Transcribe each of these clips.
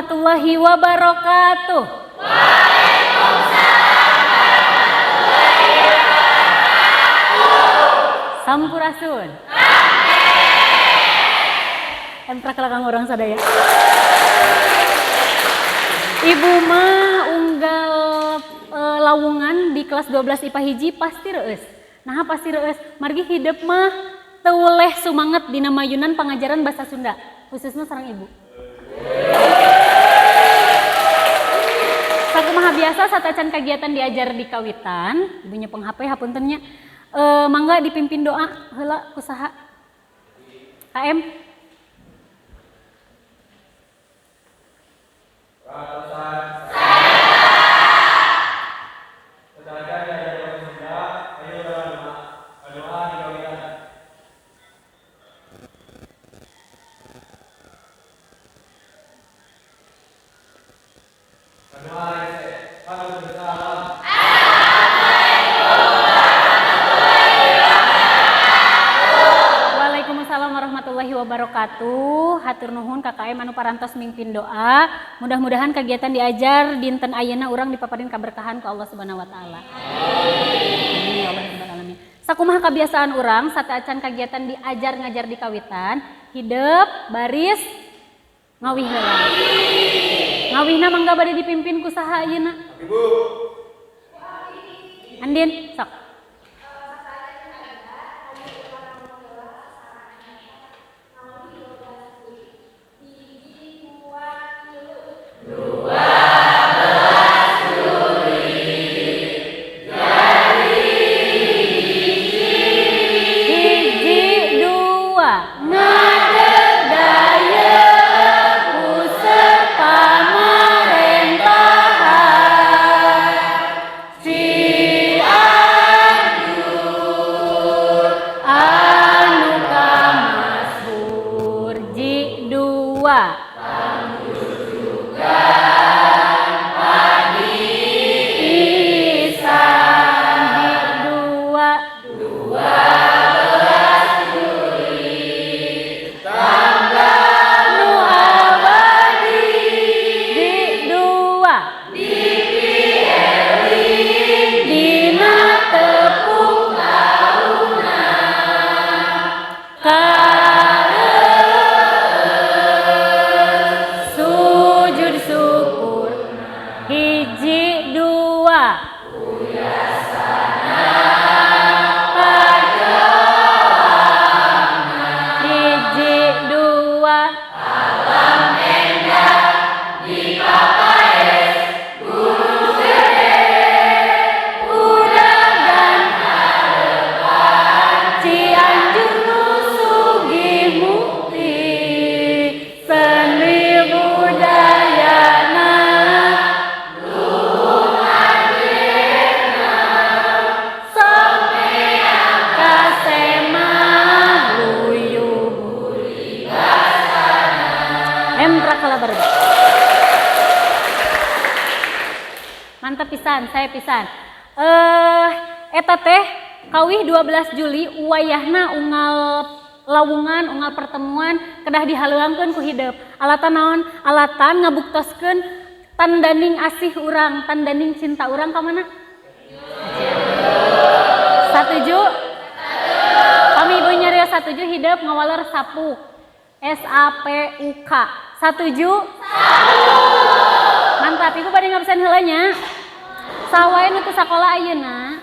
warahmatullahi wabarakatuh. Sampurasun. Emprak lakang orang sadaya. Ibu mah unggal lawungan di kelas 12 IPA hiji pasti reueus. Nah pasti reueus. Margi hidup mah teu leh sumanget dina mayunan pangajaran bahasa Sunda. Khususnya sareng ibu. Sakumaha biasa satacan kegiatan diajar di kawitan, ibunya peng-HP hapuntennya. Mangga dipimpin doa heula kusaha. KM. Wabarakatuh. Hatur nuhun KKM anu parantos mimpin doa. Mudah-mudahan kegiatan diajar dinten ayeuna urang dipaparin kaberkahan ku Allah Subhanahu wa taala. Amin ya Allah rabbal alamin. Sakumaha kebiasaan urang sataacan kegiatan diajar ngajar di kawitan, hideep baris ngawih heula. Ngawihna mangga bade dipimpin ku saha ayeuna? Ibu. Andin, sok. Mantap pisan, saya pisan. Eta teh kawih 12 Juli wayahna unggal lawungan, unggal pertemuan kedah dihaleuangkeun ku hideep. Alatan naon? Alatan ngabuktoskeun tandaning asih urang, tandaning cinta urang ka mana? Satuju? Kami ibu nyarios satuju hideep ngawaleur sapuk. SAPUK. Satuju? Mantap, ibu pada ngabsen heulanya. Sawae nu teu sakola ayeuna.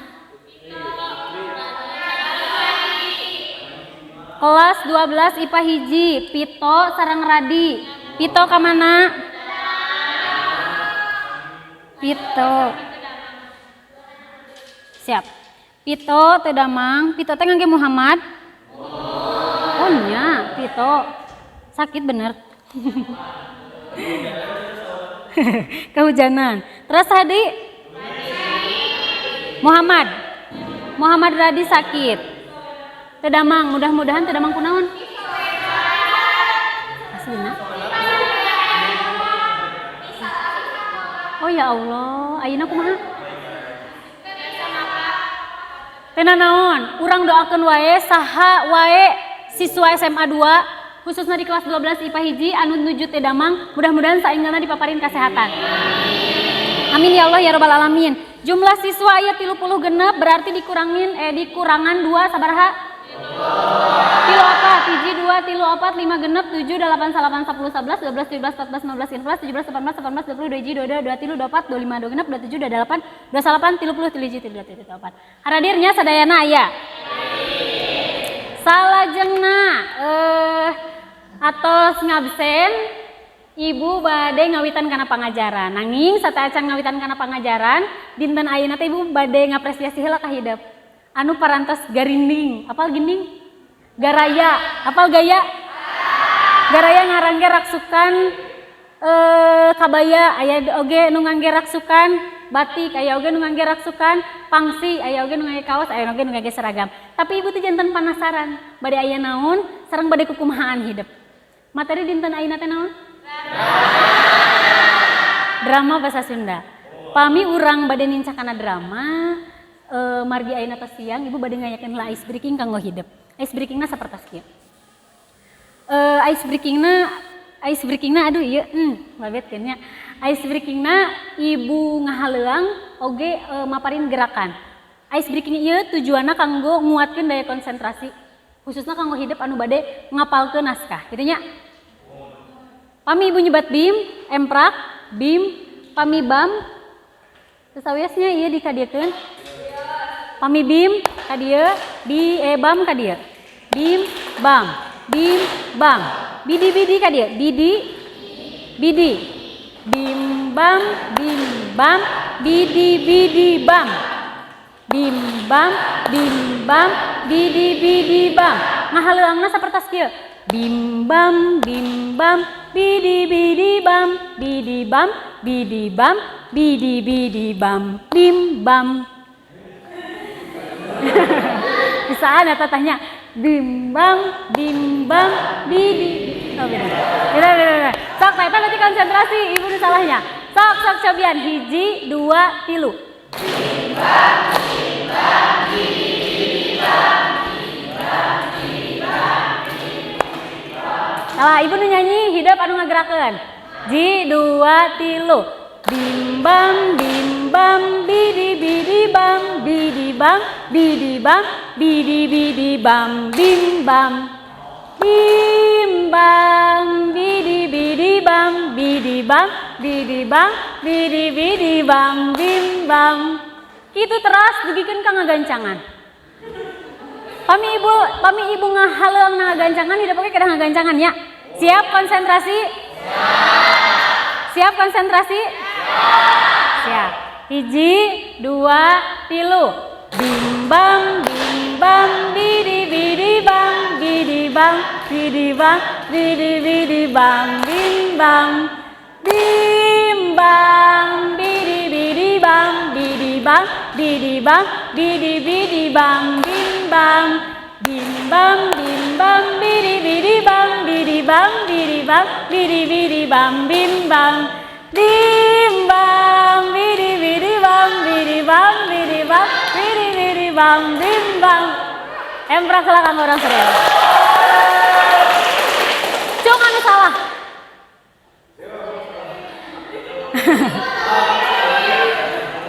Kelas 12 IPA hiji, Pito sareng Radi. Pito ka mana? Pito. Siap. Pito teu damang, Pito teh ngangge Muhammad. Oh nya, Pito. Sakit bener. Kehujanan. Terus Hadi? Muhammad Radi sakit. Tedamang, mudah-mudahan tedamang kunaon? Asina. Oh ya Allah, ayeuna kumaha? Tena naon? Urang doakeun wae saha wae siswa SMA 2 khususnya di kelas 12 IPA hiji anu nuju teh damang, mudah-mudahan sainggalna dipaparin kesehatan. Amin ya Allah ya rabbal alamin. Jumlah siswa aya 30 genep berarti dikurangan 2 sabaraha? 4, hiji 2, 4, 5 genep, 7, 8, 9, 10, 11, 12, 13, 14, 15, 16, 17, 18, 18, 20, 2 hiji, 22, 23, 24, 25, 2 genep, 27, 28, 28, 30, 3 hiji, 3, 4. Haradirnya sadayana aya. Salajengna atos ngabsen ibu bade ngawitan kana pangajaran. Nanging sataacan ngawitan kana pangajaran, dinten ayeuna teh ibu bade ngapresiasi heula ka hideep. Anu parantos garinding, apal ginding? Garaya, apal gaya? Garaya ngarangge raksukan kabaya, aya oge nu ngangge raksukan batik, aya oge nu ngangge raksukan pangsi, aya oge nu ngangge kaos, aya oge nu ngangge seragam. Tapi ibu teh janten penasaran, bade aya naon sareng bade kukumahaan hideep. Materi dinten ayeuna teh naon? Drama bahasa Sunda. Pami urang bade nincakana drama, margi ayeuna tos siang ibu bade ngayakeun heula ice breaking kanggo hideep. Ice breakingna sapertos kieu. Ice breakingna aduh ieu babetkeun nya. Ice breakingna ibu ngahaleuang oge maparin gerakan. Ice breaking ieu tujuanna kanggo nguatkeun daya konsentrasi khususna kanggo hideep anu bade ngapalkeun naskah kitu nya. Pami ibu nyebat BIM, emprak, BIM, pami BAM. Sasawiasnya ieu dikadiekeun. Pami BIM ka dieu, BAM ka dieu. BIM, BAM, BIM, BAM. Bidi ka dieu, bidi. BIM, BAM, bidi, BAM. BIM, BAM, bidi, BAM. Ngahaleuangna sapertos kieu. BIM, BAM, bidi, BAM, bidi, BAM, bidi, BAM, BIM, BAM. Bisaan eta tanya bimbang bidi. Oh beda. Sok eta berarti konsentrasi ibu nu salahnya. Sok cobian hiji 2 3. Bimbang bidi. Salah ibu nu nyanyi hideep anu ngagerakeun. Ji 2 3. Bimbang bidi bam bidi bam bidi bam bim bam bidi bam bidi bam bim bam. Kitu teras dugikeun ka ngagancangan. Pami ibu ngahaleuang ngagancangan hideep oge kada ngagancangan nya. Siap konsentrasi? Siap konsentrasi? Siap. Hiji 2 3. Bimbang bidi bam bidi bam bidi bam bim bam bidi bam bidi bam bidi bam bim bam bidi bam bidi bam bidi bam bim bam bim bam bidi bam bim bam. Emprak heula kanggo orang serius. Cung anu salah.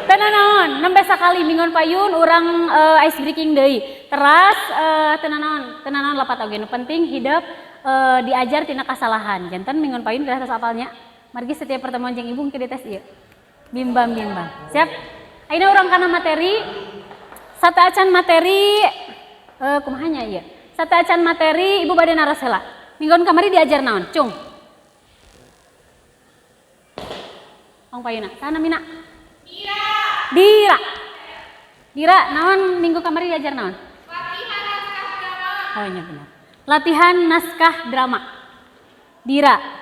Tenanaon, nembe sakali mingon payun urang ice breaking deui. Teras tenanaon lapat oge nu penting hideep diajar tina kasalahan. Janten mingon payun geus apalnya. Margi setiap pertemuan jeung ibu ke dites ieu. Bimbang. Siap? Ayeuna urang kana materi. Sataacan materi kumaha nya ieu? Sataacan materi ibu bade naros heula. Minggon kamari diajar naon? Cung. Ong payuna. Sana mina? Dira, naon minggu kamari diajar naon? Latihan naskah drama. Oh iya benar. Latihan naskah drama. Dira.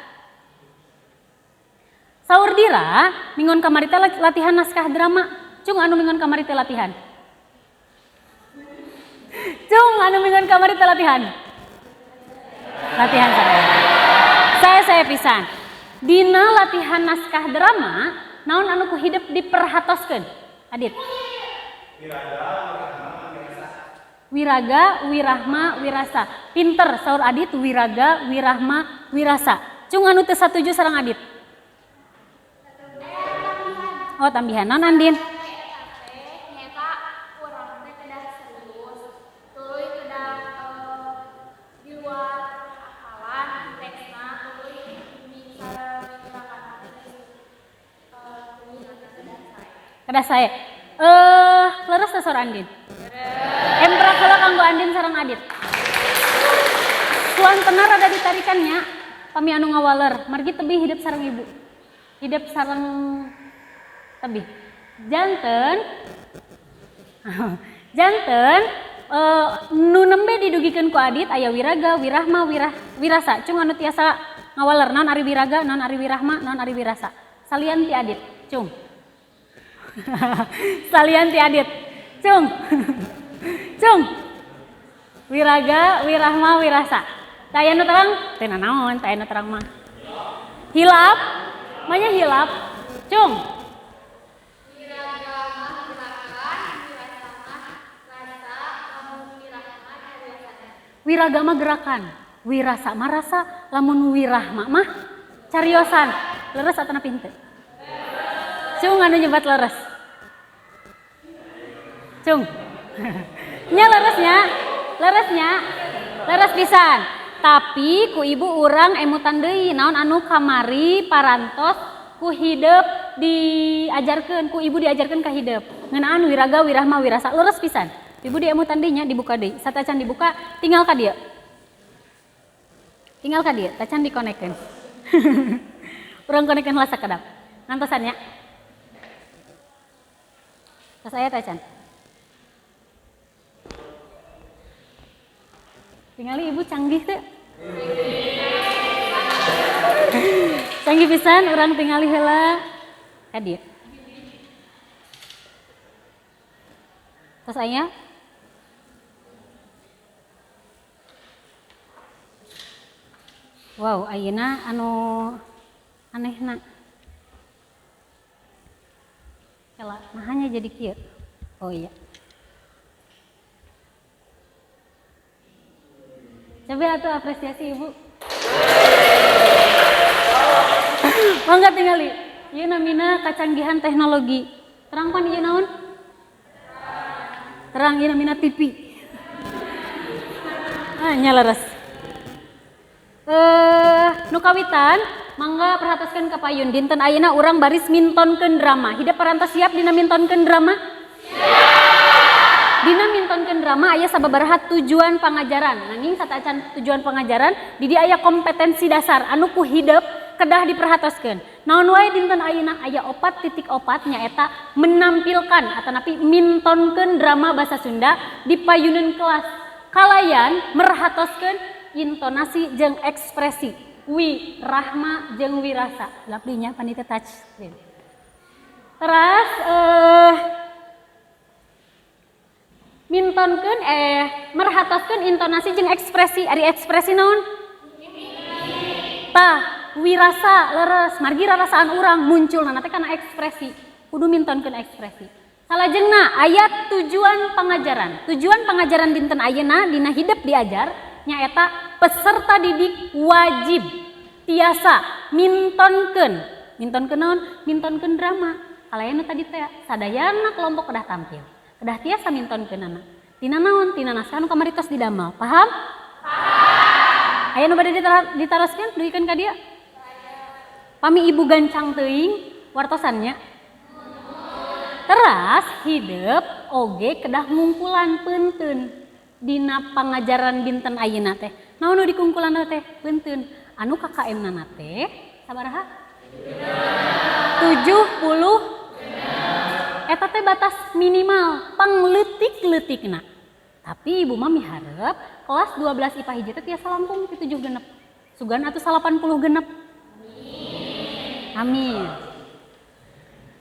Saur Dira, minggon kamari teh latihan naskah drama. Cung anu minggon kamari teh latihan. Cung anu minggon kamari teh latihan. Latihan saya pisan. Dina latihan naskah drama, naon anu ku hideep diperhatoskeun? Adit. Wiraga, wirahma, wirasa. Pinter saur Adit, wiraga, wirahma, wirasa. Cung anu teu satuju sareng Adit. Oh tambihan non Andin. Kedah saya. Leres teh saur Andin. Emprak heula kanggo Andin sareng Adit. Tuan tenar ada ditarikannya. Pami anu ngawaler, margi tebih hidup sareng ibu. Hidup sareng tebih. Janten nu nembe didugikeun ku Adit aya wiraga, wirahma, wirasa. Cung anu tiasa ngawaler naon ari wiraga, naon ari wirahma, naon ari wirasa. Salian ti Adit, cung. Salian ti Adit. Cung. Cung. Wiraga, wirahma, wirasa. Taya nu terang, teu naon, taya nu terang mah. Hilap, manya hilap. Cung. Wiraga mah gerakan, wirasa mah rasa, lamun wirahma wirasa. Wiraga mah gerakan, wirasa mah rasa, lamun wirahma mah cariosan. Leres atau pinte? Cung anu nyebat leres. Cung. Nya leresnya, leres pisan. Tapi ku ibu urang emutan deui naon anu kamari parantos ku hidup diajarkeun, ku ibu diajarkeun ka hidup. Ngeunaan wiraga, wirahma, wirasa leres pisan. Ibu diemutan deui nya dibuka deui. Satacan dibuka tinggal ka dieu. Tinggal ka dieu, tacan dikonekkeun. Urang konekkeun heula sakedap. Ngantosan nya. Tas aya tacan. Tingali ibu canggih teh. Canggih pisan urang tingali heula ka dieu. Tas aya wow, ayeuna anu anehna. Kela mahanya jadi kieu. Oh iya. Coba atuh apresiasi ibu. Mangga tingali. Ieu namina kacanggihan teknologi. Terang pan ieu naon? Terang ieu namina TV. Nya leres. Nu kawitan mangga perhatoskeun ka payun dinten ayeuna urang baris mintonkeun drama. Hideap parantos siap dina mintonkeun drama? Dina mintonkeun drama aya sababaraha tujuan pangajaran. Nanging satacan tujuan pangajaran di dieu aya kompetensi dasar anu ku hideup kedah diperhatoskeun. Naon wae dinten ayeuna aya 4.4 nyaeta menampilkan atanapi mintonkeun drama basa Sunda di payuneun kelas. Kalayan merhatoskeun intonasi jeung ekspresi wirahma jeung wirasa. Gelap deui nya panitia touch screen. Teras mintonkeun merhatoskeun intonasi jeung ekspresi. Ari ekspresi naon? Tah, wirasa leres. Margi rarasaan urang munculna teh kana ekspresi. Kudu mintonkeun ekspresi. Salajengna aya tujuan pangajaran. Tujuan pangajaran dinten ayeuna dina hideup diajar nyaeta peserta didik wajib tiasa mintonkeun. Mintonkeun naon? Mintonkeun drama. Kalayan tadi teh sadayana kelompok kedah tampil. Kedah tiasa mintonkeunana. Tina naon? Tina naskah anu kamari tos didamel. Paham? Paham. Aya nu bade ditaroskeun duikeun ka dieu? Pami ibu gancang teuing wartosannya. Teras hideup oge kedah ngungkulan peunteun dina pangajaran dinten ayeuna teh. Naon nu dikungkulan teh? Peunteun. Anu KKM-na teh sabaraha? 70 eta teh batas minimal pangleutik-leutikna. Tapi ibu mah miharep kelas 12 IPA hiji teh tiasa lampung ti 7 genep. Sugan atuh 80 genep. Amin.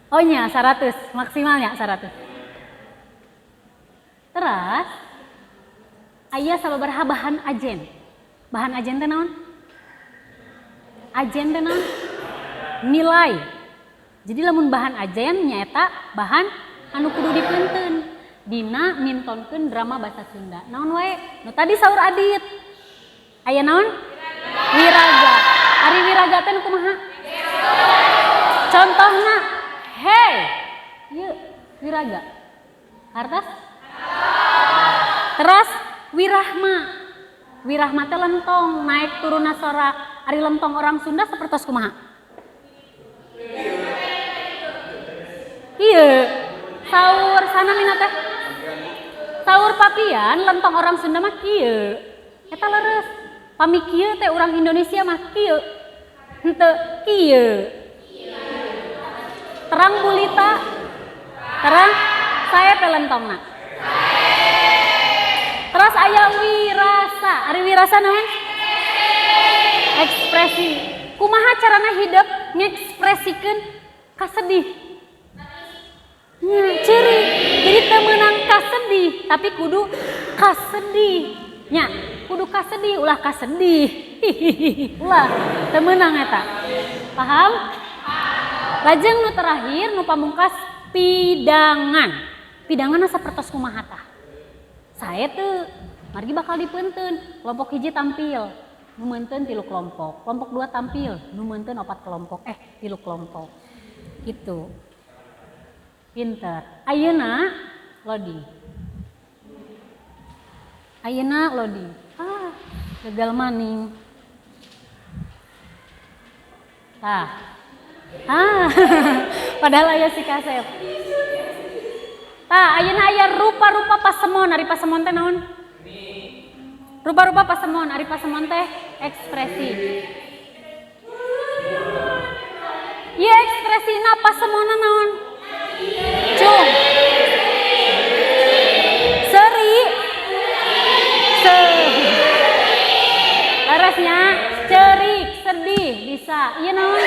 Oh nya 100, maksimalnya 100. Teras aya sababaraha bahan ajen. Bahan ajen teh naon? Ajen teh naon? Nilai. Jadi lamun bahan ajen nyaeta bahan anu kudu dipeunteun. dina mintonkeun drama bahasa Sunda. Naon wae? Nu tadi saur Adit. Aya naon? Wiraga. Ari wiraga teh nu kumaha? Contohna, hey. Ieu wiraga. Hartas? Terus wirahma. Wirahma teh lentong, naik turunna sorak. Ari lentong orang Sunda sapertos kumaha? Iya, saur sana mina teh. Saur papian lentong orang Sunda mah kieu. Eta leres. Pami kieu teh orang Indonesia mah kieu. Henteu kieu. Terang bulita. Terang saya teh lentongna. Terus aya wirasa. Ari wirasa naon? Ekspresi. Kumaha carana hidup ngekspresikeun kasedih? Ciri. Jadi teu meunang kasedih, tapi kudu kasedih. Nya, kudu kasedih, ulah kasedih. Ulah teu meunang eta. Paham? Lajeng nu terakhir nu pamungkas pidangan. Pidangan sapertos kumaha tah? Saya tuh margi bakal dipeunteun, kelompok hiji tampil, nu meunteun 3 kelompok, kelompok 2 tampil, nu meunteun 4 kelompok, 3 kelompok. Gitu. Pinter. Ayeuna loading. Ayeuna loading. Gagal maning. Padahal aya si kaset. Ayeuna aya rupa-rupa pasemon. Ari pasemon teh naon? Rupa-rupa pasemon. Ari pasemon teh ekspresi. Ieu ekspresina pasemonna naon? Cung. Seri. Larasnya cerik, sedih, bisa. Ieu naon?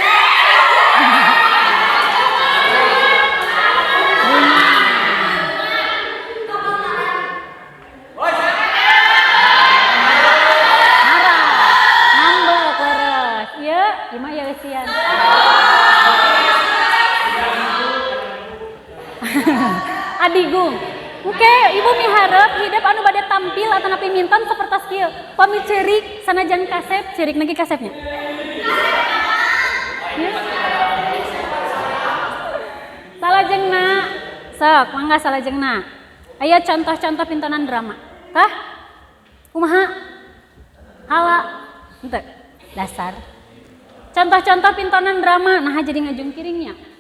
Adigung. Oke, ibu miharep hidup anu bade tampil atau napi minton sapertos kieu. Pami cerik sanajan kasep, cerik lagi kasepnya. Ya. Salajengna, sok mangga salajengna. Aya contoh-contoh pintonan drama. Tah? Kumaha? Hala. Henteu. Dasar. Contoh-contoh pintonan drama, nah jadi ngajung kiringnya.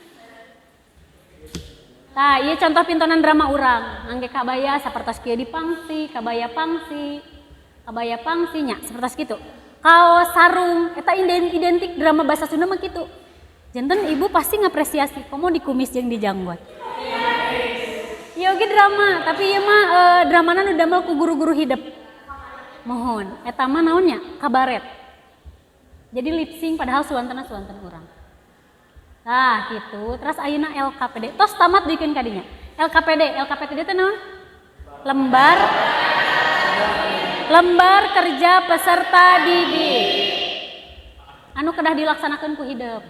Nah, iya contoh pintonan drama urang. Angge kabaya sapertos kieu dipangsi, kabaya pangsi nya sapertos kitu. Kaos sarung eta identik drama bahasa Sunda mah kitu. Janten ibu pasti ngapresiasi komo di kumis jeung di janggot. Ieu oge drama, tapi ieu mah dramana nu damel ku guru-guru hidup. Mohon, eta mah naonnya? Kabaret. Jadi lip sync padahal suantana urang. Nah gitu, terus ayeuna LKPD, tos tamat bikin kadinya. LKPD itu naon? Lembar kerja peserta didik. Anu kedah dilaksanakeun ku hidup.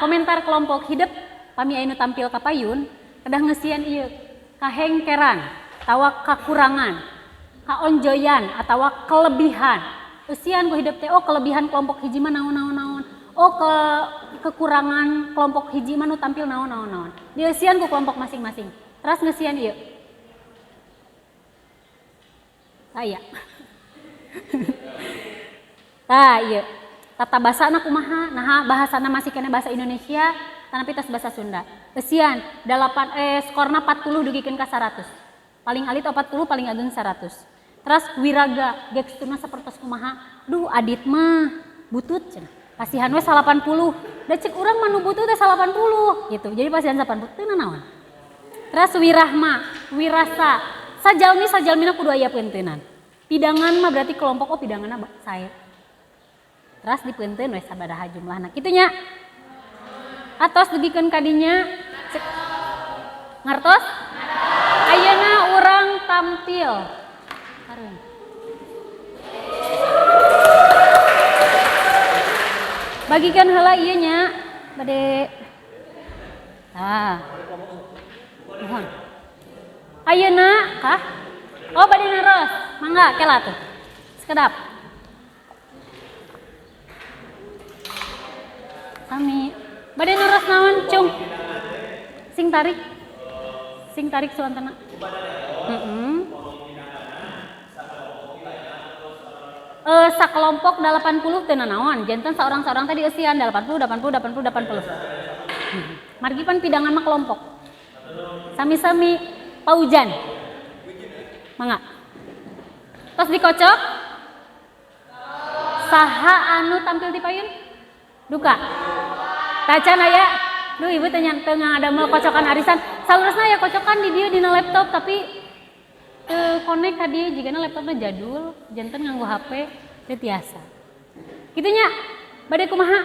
Komentar kelompok hidup pami anu tampil ka payun kedah ngeusian ieu. Kahengkeran, tawa kakurangan, kaonjoyan, atau kelebihan. Usian ku hidup teh, kelebihan kelompok hiji mah naon. Kekurangan kelompok hiji mah nu tampil naon. Dieusian ku kelompok masing-masing. Terus ngeusian ieu. Saya. Ieu. Tata basana kumaha? Nah, bahasana masih kena bahasa Indonesia. Tapi tos bahasa Sunda. Eusian, skorna 40 dugikeun ka 100. Paling alit 40, paling ageung 100. Terus wiraga, geksturna sapertos kumaha? Duh, Adit mah butut cenah. Pasihan we 80. Da cek urang mah nu butut teh 80 gitu. Jadi pasihan 80 teu naon. Terus wirahma, wirasa. Sajalmina kudu aya peunteunnan. Pidangan mah berarti kelompok pidanganna sae. Terus dipeunteun we sabaraha jumlahna. Kitu nya. Atos dugikeun kadinya ngartos? Ayeuna urang tampil. Hareun. Bagikan heula ieu nya bade. Tah. Mohon. Ayeuna kah? Oh bade neros. Mangga kela tuh. Sekedap. Sami. Bade neros naon, Cung? Sing tarik. Sing tarik suantana. Sakelompok 80 teu nanaon, janten saorang-saorang tadi eusian 80 80 80 80. Margi pan pidangan mah kelompok. Sami-sami paujan. Mangga. Tos dikocok. Saha anu tampil di payun? Duka. Tacan aya. Duh ibu tanya tengah ada mau kocokan arisan. Salurusna ya kocokan di dieu dina laptop tapi connect ka dieu jigana laptopna jadul, janten nganggo HP teu tiasa. Kitu nya. Bade kumaha?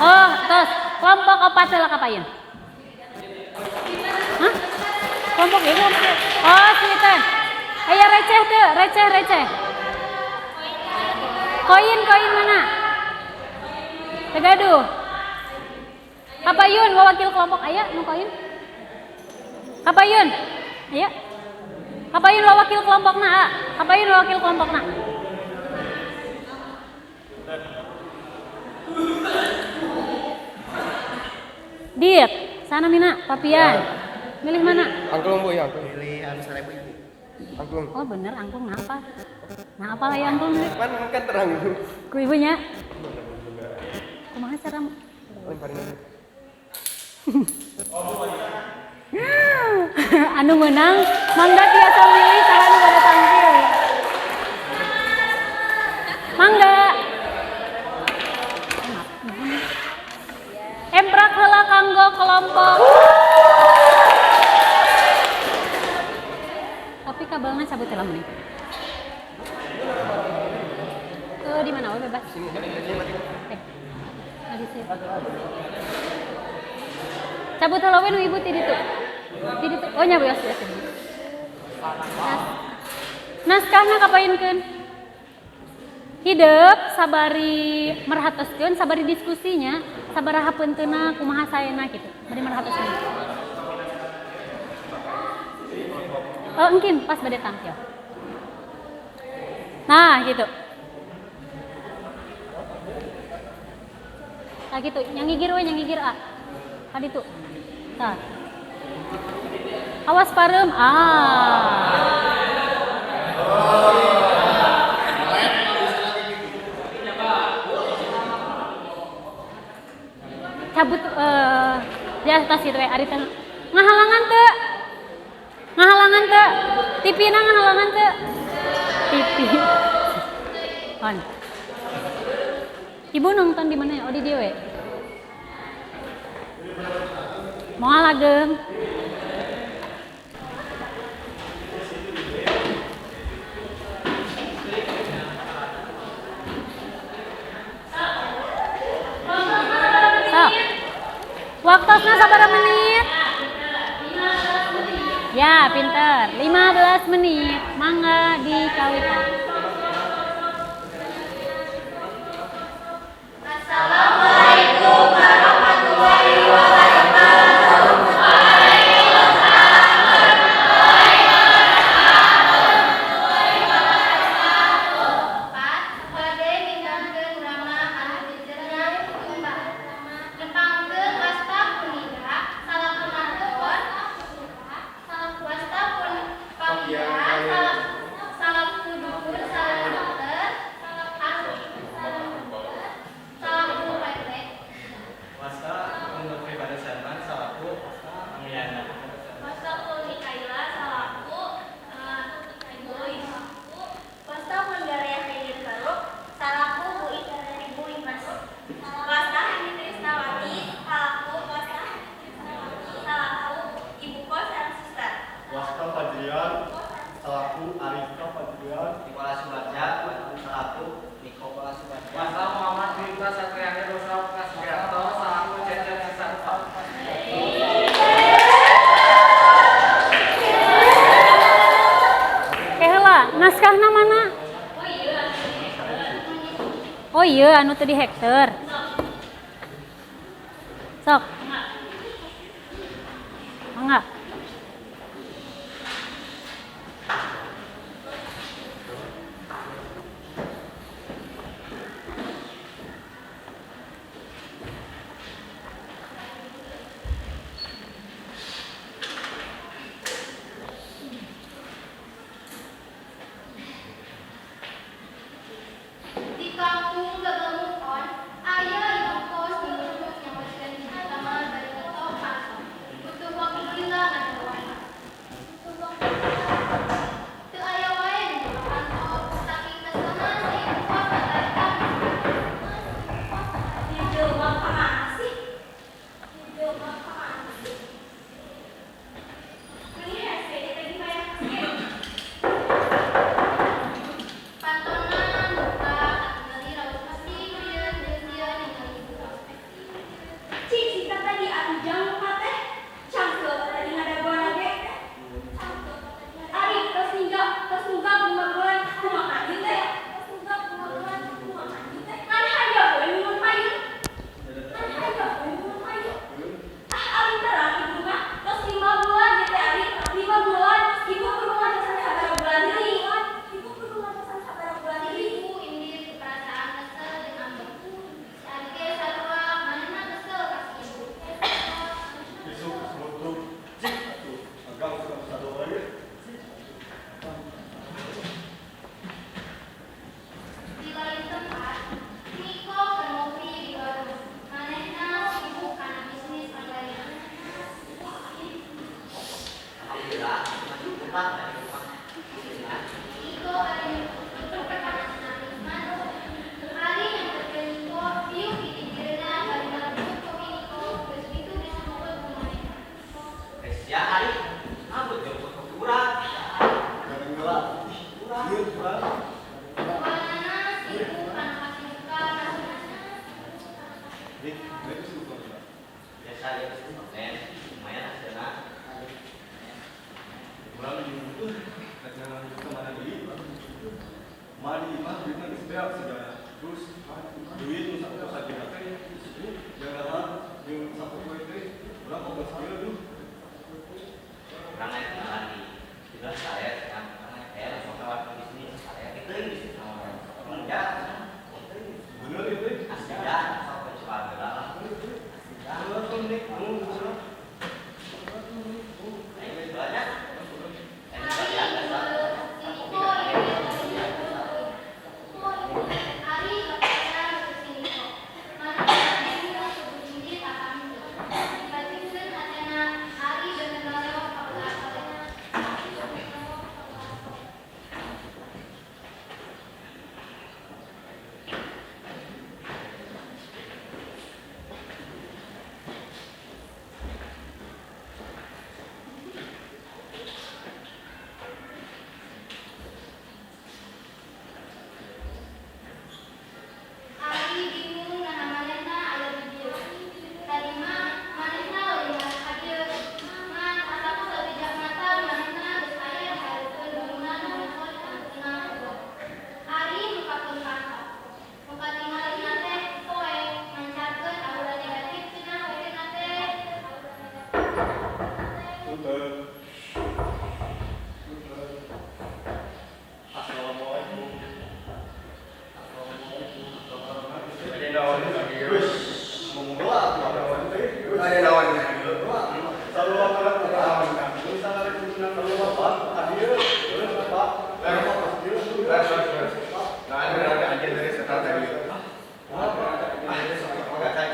Oh, tos kelompok 4 heula ka payun. Hah? Kelompok ieu kelompok. Oh, siliten. Aya receh teu? Receh. Koin mana? Tegaduh. Kapayun wakil kelompok aya nu koin? Kapayun. Aya. Kapayun wakil kelompokna, A. Kapayun wakil kelompokna. Dit, sana Mina, Papian. Milih mana? Angklung Bu, ya angklung. Milih anu 1000 Ibu. Angklung. Oh bener, angklung nah apa? Nah apa lah ya angklung? Kan terang. Ku ibunya. Kumaha cara? Oh, paling anu menang, mangga tiasa milih cara nu pada tampil. Mangga. Emprak heula kanggo kelompok. Tapi kabelnya cabut heula meuning. Di mana we bebas? Lagi sih. Cabut heula we nu ibu ti ditu. Ti ditu. Oh nya beos beos. Naskahna kapainkeun? Hidup sabari merhatoskeun, sabari diskusinya, sabaraha peunteuna kumaha saena kitu. Bari merhatoskeun. Oh, engkin pas bade tampil. Nah, gitu. Nah, gitu. Nyangigir we, nyangigir A. Ka ditu. Tah. Awas pareum. Cabut di atas itu we ari teh. Ngahalangan teu? Ngahalangan teu? Tipina ngahalangan teu? Tipi. Kan. Ibu nonton di mana ya? Oh di dieu we. Moal ageng. Waktosna sabaraha menit? Ya, pinter. 15 menit. Mangga dikawitan. Assalamualaikum warahmatullahi wabarakatuh. Naskahna mana? Oh iya, anu teu di hektar. Sok. Mangga. Di kampung gagal move on, ayah ibu kos menuntut yang masih di kamar dari motor pasok. Butuh waktu gila ada warna. Butuh waktu teu aya wae di kantor, saking kesenangan saya kuat menarikan. Di jelema kemana sih? Di jelema kemana sih? Ini hese tadi kayak pantonan buka dari raut pasti kemudian dia cik sita tadi anu jang teh cangkeun tadi ngadaguan lagi ari tos ningga pembangunan kumaha ieu teh tos ningga pembangunan kumaha ieu teh ngan hayang we mun payun ari terang ibu mah tos 5 bulan ge teh ari 5 bulan ibu kudu ngajasan sabaraha bulan deui ibu kudu ngajasan sabaraha bulan deui ibu indit perasaan kesel dengan beku si ari ge sarua manehna kesel ka si ibu Besok foto cek atuh agang satu lagi. di lain tempat Niko ke ngopi di warung manehna sibuk kana bisnis online Niko ari nyukur ke kanan Risman ari nyamperkeun Niko piuk di pinggirna bari ngaduk kopi Niko geus kitu disebutkeun ku manehna Ya hari, ngabut jemput ke kurang. Kadang-kadang ieu kurang. Wanana sibuk kana kasih muka rasana Dik, itu suka. Biasa dia pasti konten, lumayan hasilnya. Kurang itu kadang kita mana deui. Mari mah kita disbeak segala. Terus duit nu satu saja teh. Jangan yang satu poe teh berapa belas kilo tuh? Kurang naik lagi. Juga saya sekarang langsung lewat bisnis. Saya itu yang bisnis sama orang. Enggak. Bener itu. Asli ya, sampai coba gerak. Kalau tuh nih, kamu bisa. Ini banyak. Ini Ari banyak dasar. si Niko Ari kepikiran ke si Niko mana ini sebut indit akan dibandingkeun hatena Ari dengan ngalewat ka belakang Ari bingung nahan manehna aya di dieu. Tadi mah manehna leuwih ngarep ka dieu. Man asaku sabijak mata manehna geus aya di hareupeun bangunan nu nyokot antena ubah. Ari mukakeun kantor. Muka tingalina teh poe mancarkeun aura negatif cenah wekena teh. Betul. Assalamualaikum. Ada naon lagi. Wis, ngomong gelap naon teh. Ada naon lagi. Selalu orang naon kan. Terus sangat kudunan kalau bapak hadir terus bapak. Lah apa hadir terus. Nah, ada aja dari sekarang tadi. Ada sama cai.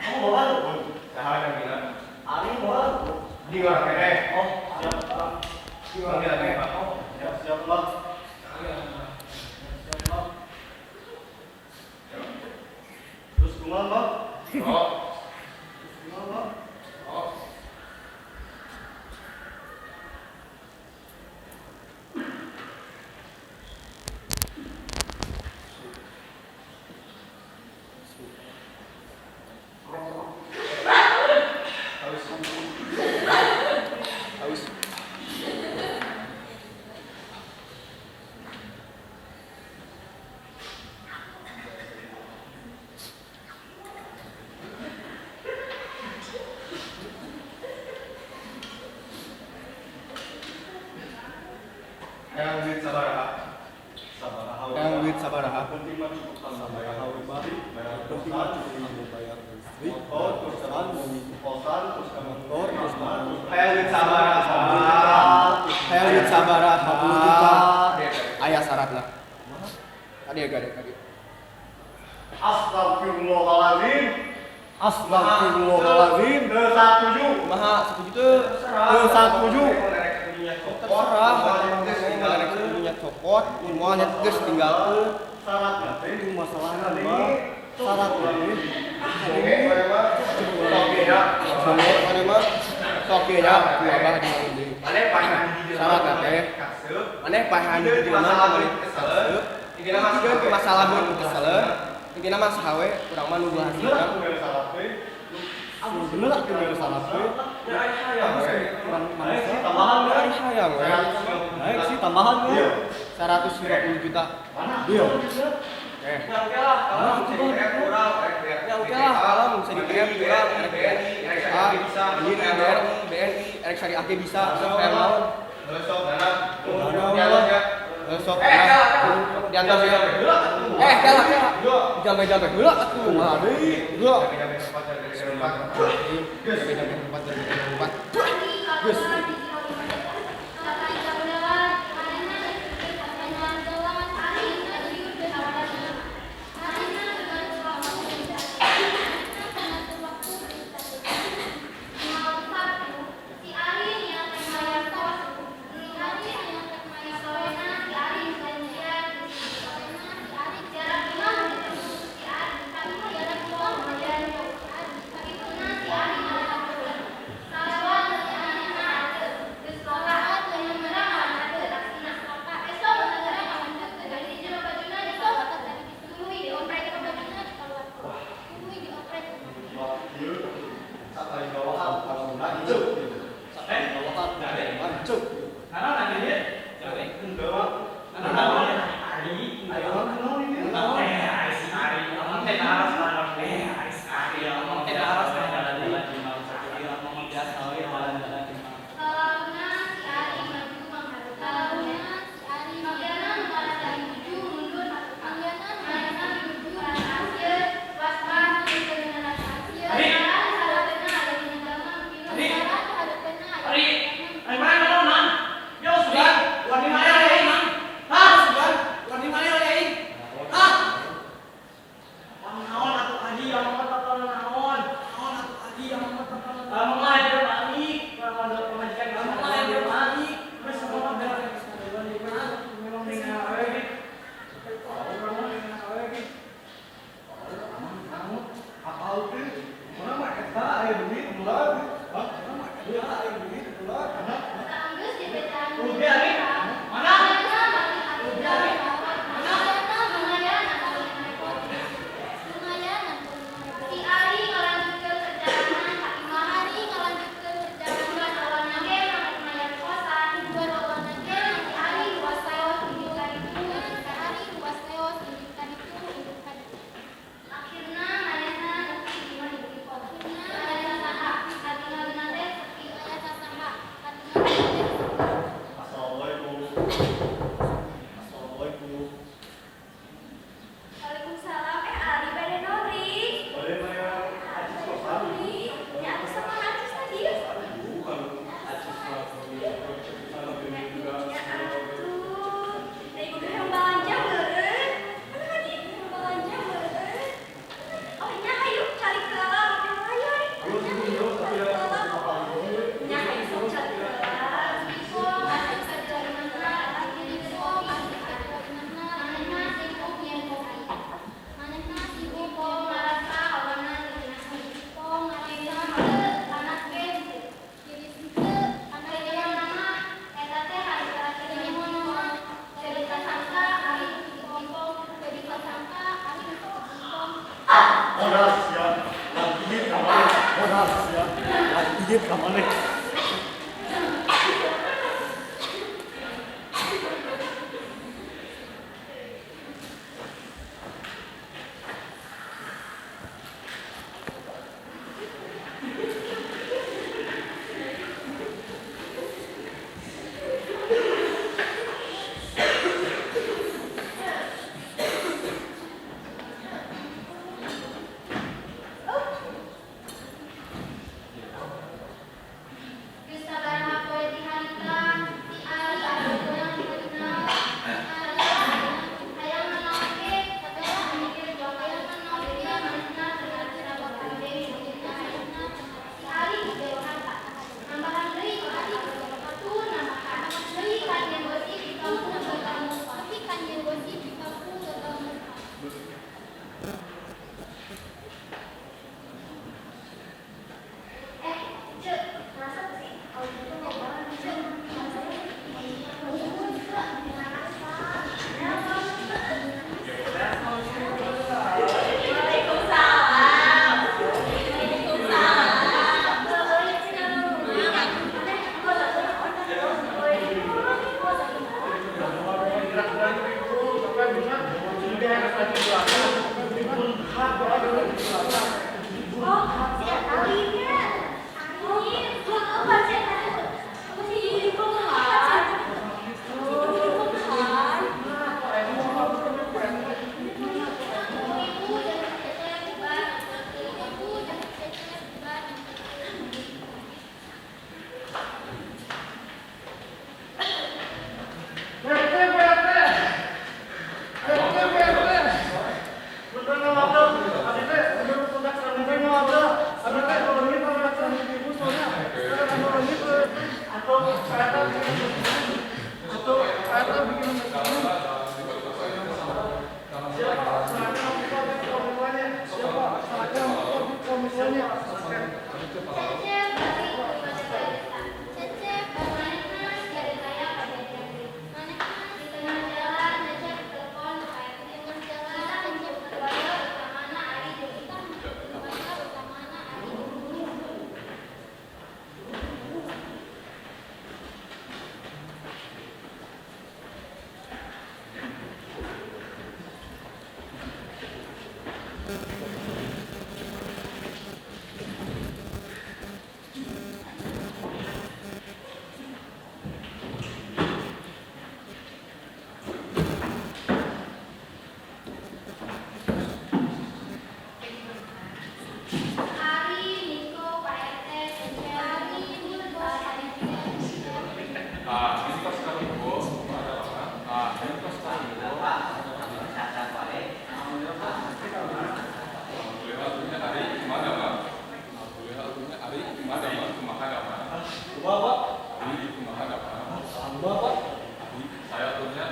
Kamu bawa pun. Tahan yang bilang. Ari bawa. Di luar kene. Oh, siap, Pak. Di luar kene, Pak. Oh, siap, Pak. Terus kumaha, Pak? Oh. Kumaha, Pak? Oh. Haus. sabaraha? Penting mah cukup sabaraha we bari, bayar penting mah cukup bayar listrik, terus kan kosan, terus ka motor, terus hayang sabaraha. Hayang sabaraha. Aya syaratna. Kadi. Astagfirullahaladzim. Astagfirullahaladzim. Setuju. Maha setuju teu. Setuju. Terserah. Punya copot, semuanya geus tinggalkeun. Syaratna teh itu masalahna mah. Syaratna teh. Sokenya ku abah di dieu. Syaratna teh. Maneh paehan di dieu mah kesel. Tinggal masalah mun kesel. Tinggal mah sahawe urang mah nunggu hasilna. Bener atuh bener salah we. Kurang manusia tambahan we hayang we. Naik sih tambahan we. 150 juta. Iya. Oke lah, kalau bisa dikirim kurang bisa BNI, Erek Sari Ake bisa sampai mau. Besok diantar ya. Kalah. Jambe heula atuh. Mah deui. Heula. Geus. Cecep balik kepada Garuda. Cecep manehna dari saya pada Jangkrik. Manehna di tengah jalan Cecep telepon ka RT. Kita Cecep keluarga utamana ari jeung kita keluarga utamana ari jeung Ari, Niko, Pak RT, Cecep, Ari, Niko, Pak RT, Cecep. Ini pas kali Bu, ada apa? Ini pas kali Bu. Alhamdulillah punya hari gimana Pak? Alhamdulillah punya hari gimana Pak? Kumaha apa? Bapak, Hari kumaha apa? Bapak, Hari saya punya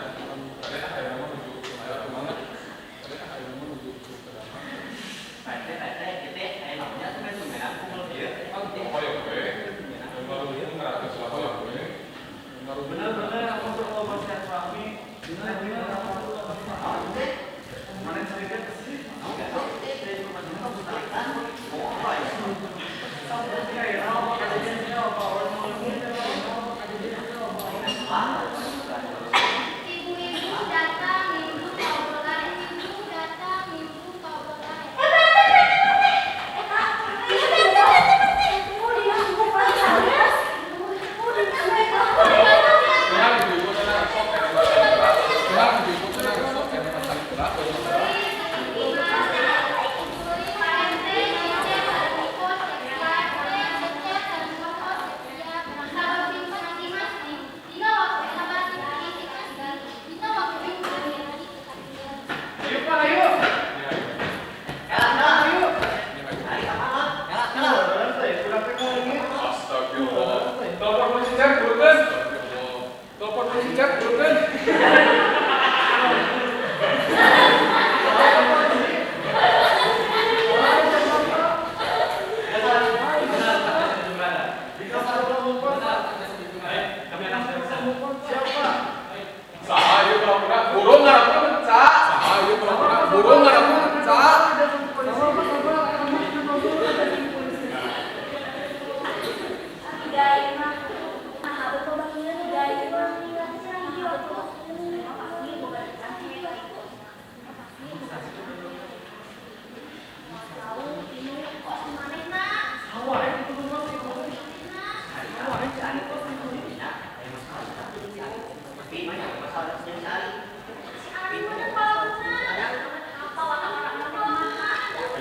ada yang menuju saya kemana? Ada yang menuju ke mana? Oh ya gue, baru itu ngerasa selama ya gue. Baru Bener-bener aku berubah silaturahmi. Bener-bener aku berubah silaturahmi. Mana cerita sih? Ibu-ibu datang, minggu obrolan. Ibu datang, minggu obrolan. tenang ibu tenang sok tenang ibu tenang sok tenang Astagfirullah. Telepon polisi cek bukan? Telepon polisi cek bukan? Sahayu pura-pura burung ngarapna mencak. Sahayu pura-pura burung ngarapna mencak.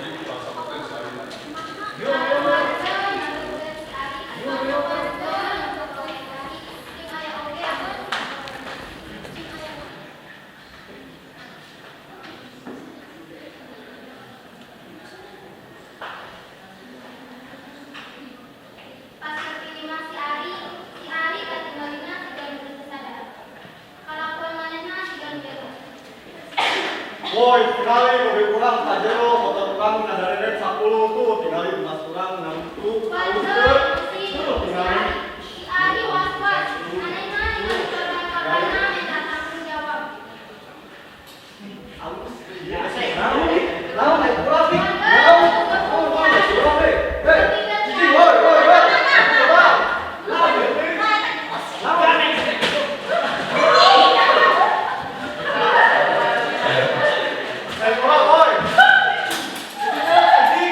Ayo kita sabatin sehari. Pas keterima si Ari ketinggalinnya tiga menit sadar. Kalaupun manehna tiga menit. woi, tinggali mobil kurang saja lo, motor tukang ada 10 tuh, tinggali mas kurang 6 tuh, Wajar, si Ari was-was. Manehna dengan korban-korbanna minta tanggung jawab. Naon naik kurang nih, naon naik kurang nih, hei, cici, woi, coba, naon nih, naon nih, naik kurang, woi, cici,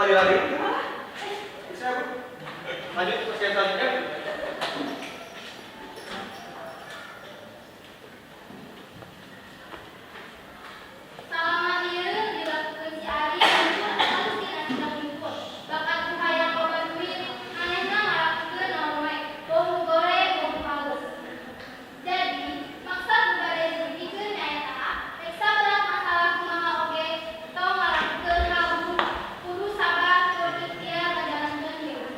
lagi. Bisa Bu. Lanjut persiapan selanjutnya. Selama ieu dilakukeun si Ari hancur harus tidak jemput. Bakat hayang loba duit, manehna ngalakukeun naon wae. Bohu goreng, bohu halus. Jadi, maksud bade dibikeun nyaeta, reksa berat masalah kumaha oge, tong ngalakukeun hal kudu sabar, kudu ikhtiar ngajalankeun hirup.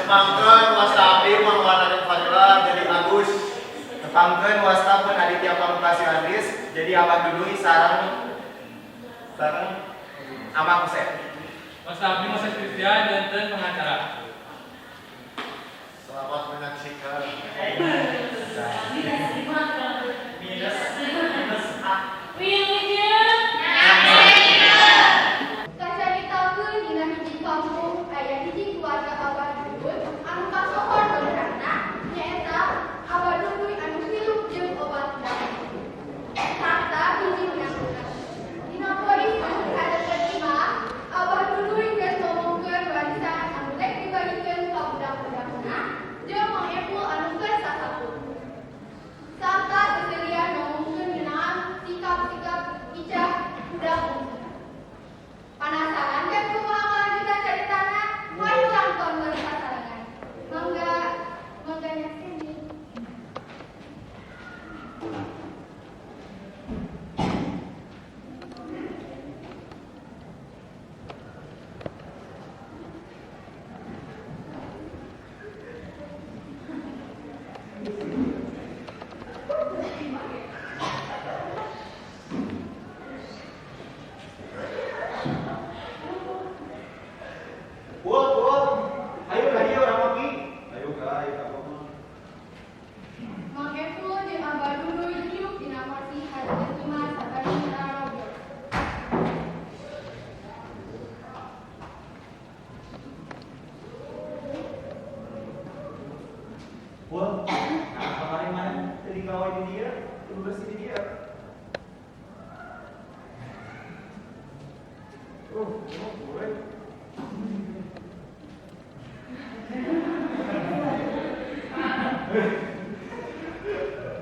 Tepangkeun wasta abdi mun Raden Fadila jadi Agus. Tepangkeun wasta pun Aditya Pamungkas Yohanes jadi Abah Duduy sareng Amang Hussein. Mas Abdi Moses Christian dan pengacara. Selamat menyaksikan. Kacaritakeun dina hiji kampung aya hiji keluarga Abah Duduy anu kasohor beunarna nyaeta Abah Duduy anu hirup jeung obat dahar. Tahta hiji menangkeun. Dina poe ieu kadeket imah Abah Duduy geus ngomongkeun warisan anu rek dibagikeun ka budak-budakna jeung mangepul anu geus sasapuh. Sarta keserian ngomongkeun ngeunaan sikap-sikap icah budak umur. Penasaran kan kumaha kelanjutan caritana? Hayu lang tonton pasarangan. Mangga nyakseni. Ayo ka dieu urang maki. Ayo ka apa mah. Mangepul jeung Abah Duduy hirup dina porsi hadat imah sabari raroge. Wah, kemarin mana tadi kawin di dia, kudu bersih di dia. Boleh.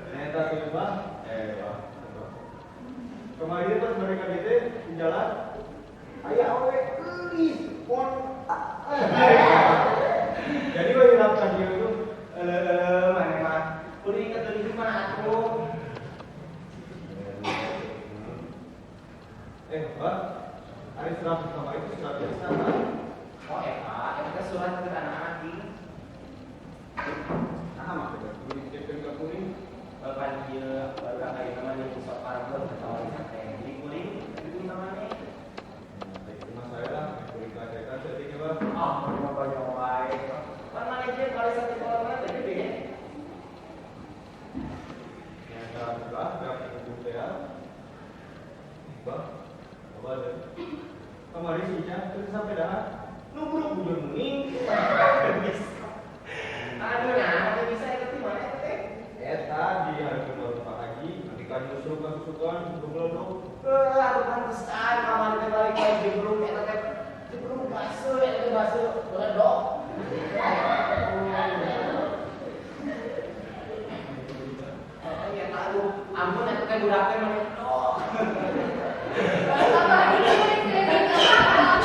Ternyata tuh bang, bang. Kemarin pas mereka gitu di jalan, ayah awe, pon. Jadi gue bilang dia itu, mana mah, udah ingat dari mana aku? Bang, ada surat sama itu surat biasa kan? Oh Pak, itu surat ke anak-anak ini. Nah, maksudnya kuning, kirim ke kuning. Kan dia baru kayak namanya pusat parabel atau teh di kuning itu namanya. Rumah saya lah, kuning kacekan sedikit bang. Rumah banyak baik. Kan manajer kalau satu kolam mana gede ya? Yang terakhir, yang kedua saya, bang, apa ada? Kemarin sihnya terus sampai dah, nunggu bujur muning. Aduh, nah, bisa ikut mana teh? Tadi hari kedua Pak Haji, nanti kan nyusul kasusukan untuk melodok. Aku pantesan kamar teh balik lagi jeblok eta teh. Jeblok baso, eta baso ledok. Ya tahu, ampun eta teh budak teh mah ledok. Abah Duduy sering Abah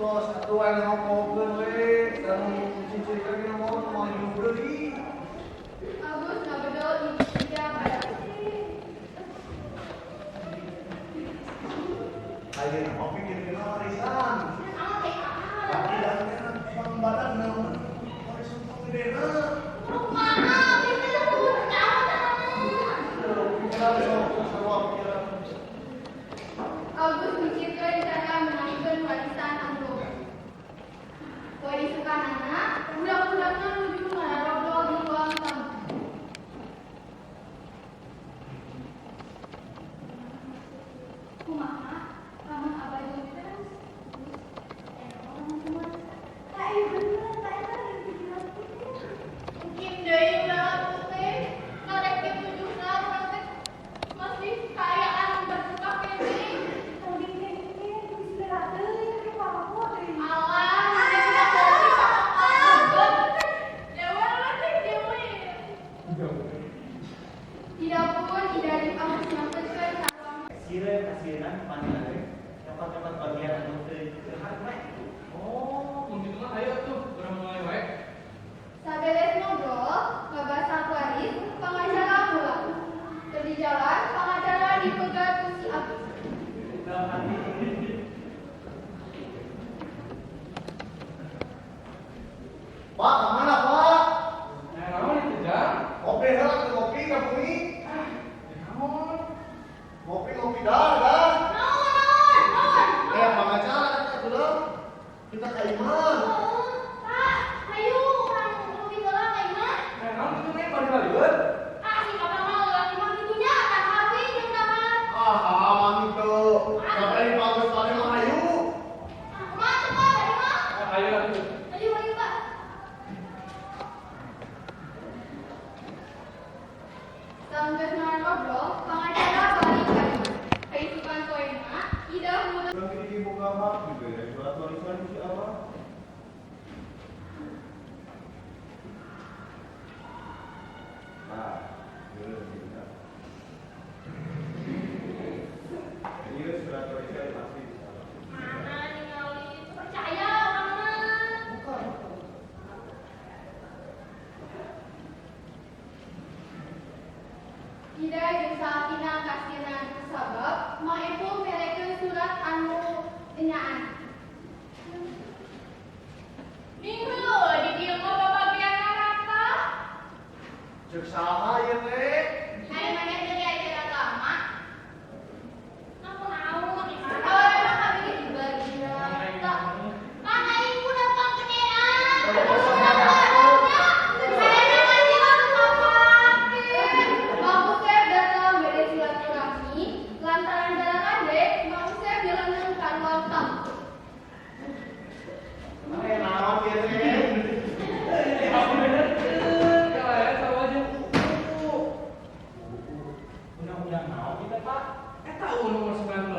Bos, atuh aing ngomongkeun we, sareng cicing ge mau hidup deui. Agus ngabedol di dia pada Ayeuna mah pikirkeun warisan. sama kayak apa? Tapi dan pembadan naon warisan pagedena. Kumaha bisa disebut nyawa Agus mikirkeun cara menangkeun warisan Amro. Poe disukanana, budak-budakna nuju ngararobrol di ruang tamu. Kumaha? Lamun abah jeung terus. Orang cuma kayak bener, kayak yang pikiran kita. Mungkin deui ulah teh ngarek ditujuna urang teh masih kayaan berbuka kene. Tadi kene bisa deui ke papo deui. Alah, udah bisa apa? Ya wala teh deui. Tidak pun tidak dipakai sarua. Sire kasihan panggilan we. Dapat bagian anu teu hak we. Oh, mungkin mah ayo tuh, urang mulai wae. Saberes ngobrol, ngabasah waris, pengacara pulang. Di jalan, pengacara dipegat ku si Agus. Dalam hati Pak, kemana Pak? Nah, naon dikejar? Ngopi heula teu ngopi ka bumi. Naon? Ngopi dah. Pengacara kita belum. Kita ka imam. Pak, ayo orang lebih gelang kayak mana? Nah, naon itu nih balik-balik? Ah, si kakak mau lagi mah gitunya, kan habis yang tangan. Aman itu. Sampai bagus tadi mah ayu. Ah, mantep Pak, dari mah. Nah, ayo atuh. Ayo Pak. Sambil ngobrol, pengacara balik lagi. Kehidupan koina, tidak mudah. Lagi di buka mak juga ya. Surat warisan si apa? Nah, ini surat warisan masih di sana. Mana ningali percaya orang mah. Tidak jeung sakinah kasinan sabab maepo merekeun surat anu enyaan. Minggu di dieu mah babagian neraka. Cek saha ieu teh? Aya manya dari ajar agama. Namun naon di mana? Awalnya kami dibagi neraka. Mana ibu datang ke daerah? Lantaran jalan adek, mau saya jalan ke ruang tamu. Naon ieu teh? undang-undang naon kita Pak? Eta nomor 19.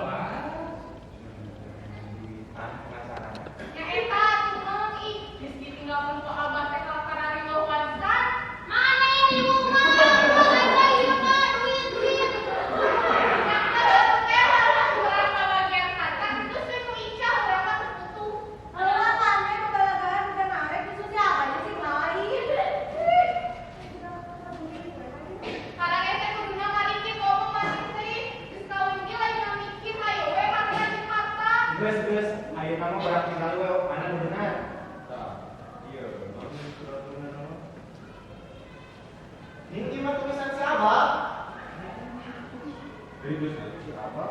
Penasaran. Ya eta tuh ngomong ih, geus ditinggalkeun ku abah teh ka kararima warisan. Mana ini rumah? Ada ieu mah duit. Yang ada teh harus urang babagian harta, terus we ku icah urang mah terputus. Alah tane kebalagaan udah narek itu siapa aja sih lain. Karena eta kuduna ngarikit ngomong masih sih. Geus kawin ge lain mikir hayo we kakean di mata. Geus, ayeuna mah berat tinggal we mana beuneunan. Tah, ieu naon surat warisan? Ini mah tulisan si Abah. Ribut si apa?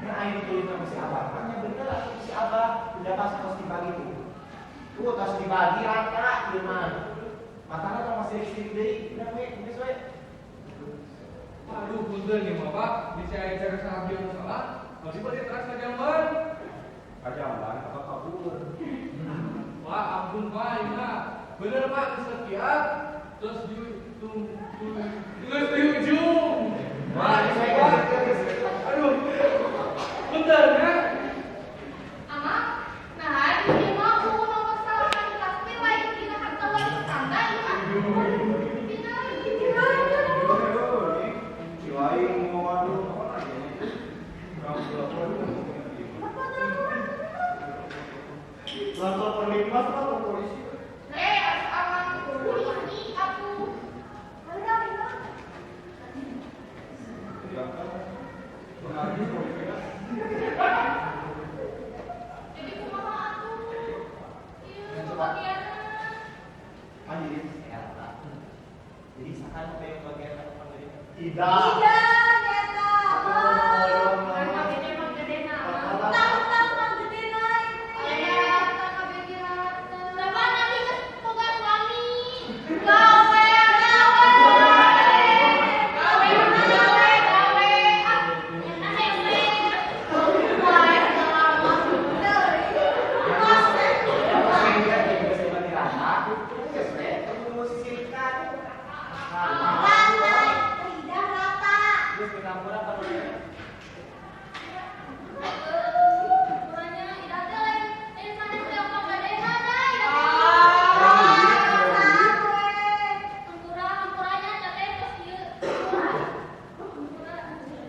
Nah, ayo ditulis sama si Abah. Makanya bener lah si Abah udah pas dibagi tuh. Tuh tas dibagi rata ieu mah. Matana tong masih listrik deui. Udah we, geus we. Aduh, punten nih Bapak, bisa ajar sahabat yang salah. Masih balik terus ke jamban. Kajamban apa kabur? Wah, ampun Pak, ini mah. Bener Pak, kesekian. Terus di ujung. Wah, ini saya. Aduh, bentar ya. Ama, nah ini mah aku nomor salah kan pasti lain dina harta waris tangga ieu mah. Dina Si lain mau anu apa aja nih? Kamu lapor. berantem. Menangis mau dipegang. Jadi kumaha atuh? Ieu Coba. bagian Mandiri kesehatan. Jadi misalkan kayak bagian apa tadi? Tidak. tidak nyata. Oh, Karena gede mah gedena. Tahu gedena itu. Aya kakak begiran. Coba nanti ke boga suami. Gawe.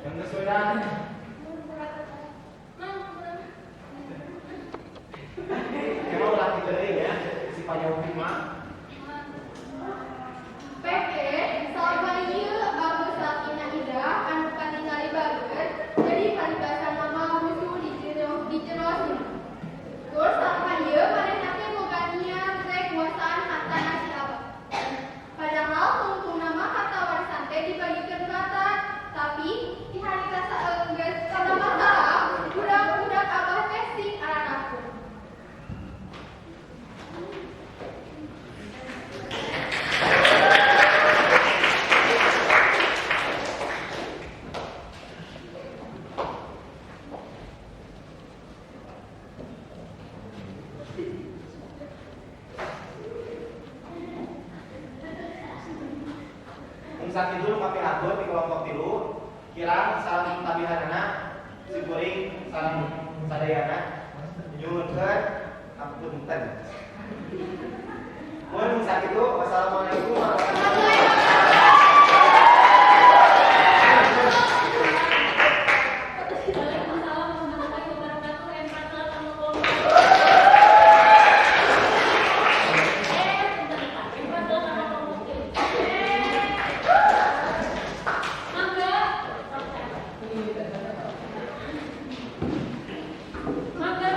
Yang kesulitan. Emang laki dari ya, si Panjang mah. PK, sahabat ieu bagus lakina ida anu katingali bageut jadi paribasan nama musuh di jero sini. Terus sahabat ieu manehna teh boga niat rek kuasaan harta nasi abah. Padahal tungtung nama harta warisan teh dibagikeun rata, tapi di hari rasa geus kana masalah budak-budak abah teh sing aranakeun. Sakit dulu pakai atur di kelompok tilu, kirang saling tabihanana, si kuring saling sadayana, nyuhunkeun hapunten. Mun sakit dulu, wassalamualaikum warahmatullahi wabarakatuh. Mangga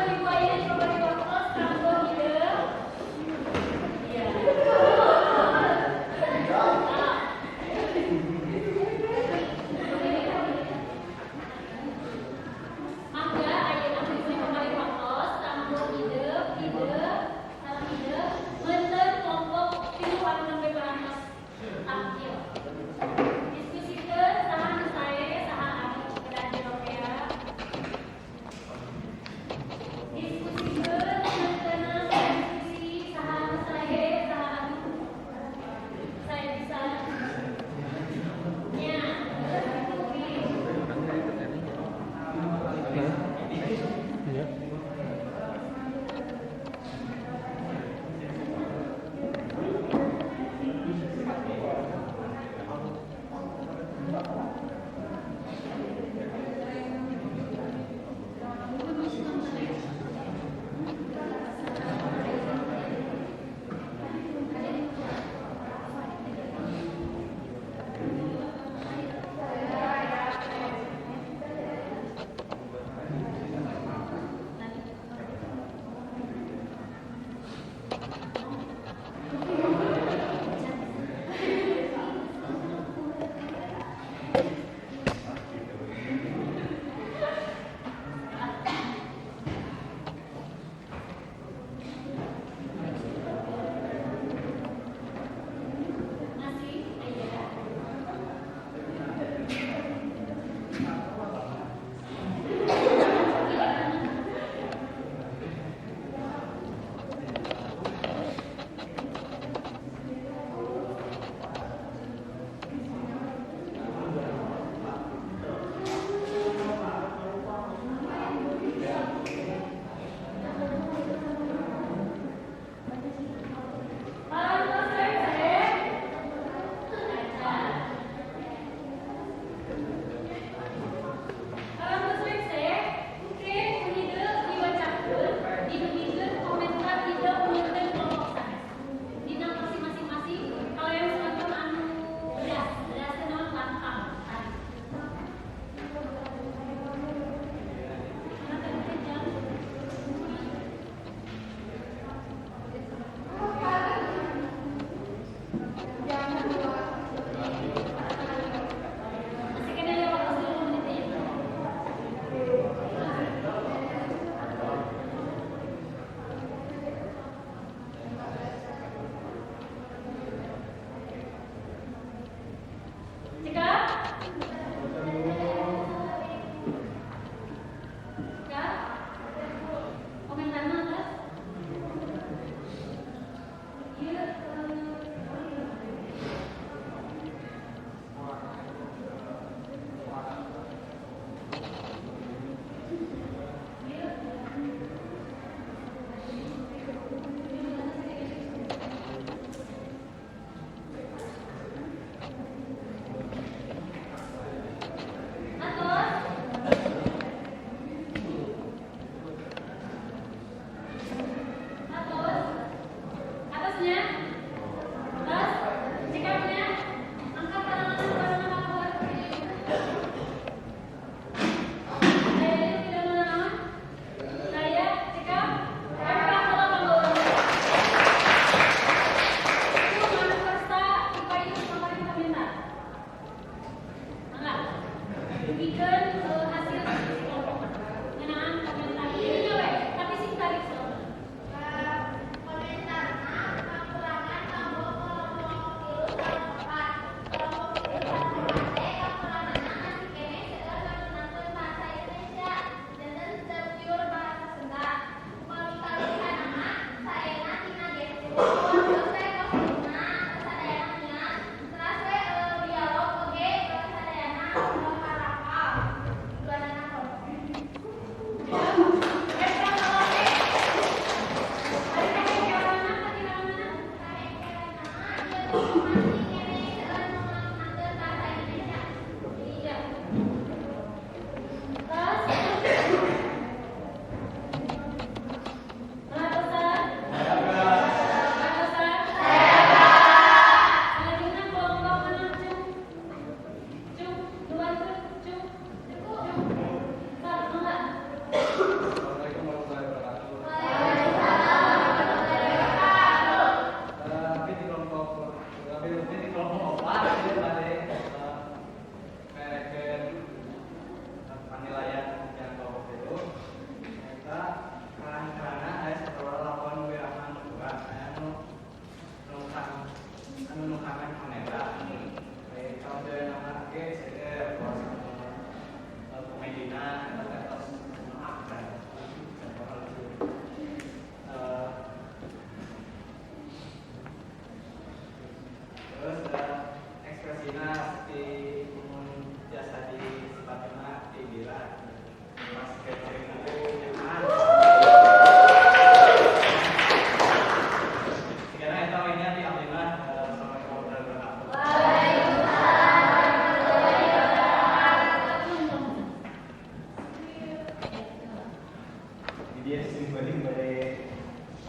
Dia sering pada